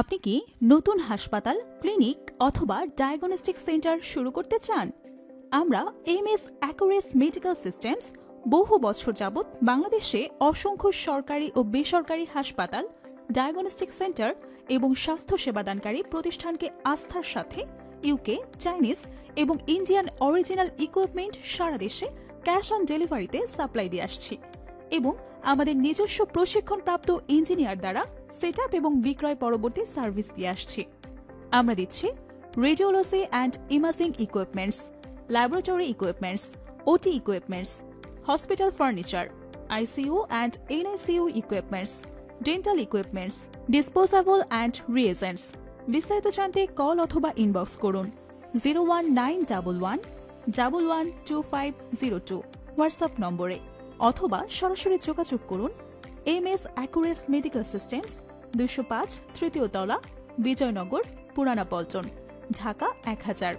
আপনি কি নতুন হাসপাতাল, ক্লিনিক অথবা ডায়াগনস্টিক সেন্টার শুরু করতে চান? আমরা এমএস অ্যাকুরেস মেডিকেল সিস্টেমস বহু বছর যাবৎ বাংলাদেশে অসংখ্য সরকারি ও বেসরকারি হাসপাতাল, ডায়াগনস্টিক সেন্টার এবং স্বাস্থ্য সেবাদানকারী প্রতিষ্ঠানকে আস্থার সাথে ইউকে, চাইনিজ এবং ইন্ডিয়ান অরিজিনাল ইকুইপমেন্ট সারা দেশে ক্যাশ অন ডেলিভারিতে সাপ্লাই দিয়ে আসছি এবং আমাদের নিজস্ব প্রশিক্ষণপ্রাপ্ত ইঞ্জিনিয়ার দ্বারা সেটআপ এবং বিক্রয় পরবর্তী সার্ভিস দিয়ে আসছি। আমরা দিচ্ছি radiology and imaging equipments, laboratory equipments, OT equipments, hospital furniture, ICU and NICU equipments, dental equipments, disposable and reagents. বিস্তারিত জানতে কল অথবা ইনবক্স করুন 01911 112502 হোয়াটসঅ্যাপ নম্বরে অথবা সরাসরি যোগাযোগ করুন এমএস অ্যাকুরেস মেডিকেল সিস্টেমস, 205 তৃতীয় তলা, বিজয়নগর, পুরানা পল্টন, ঢাকা 1000।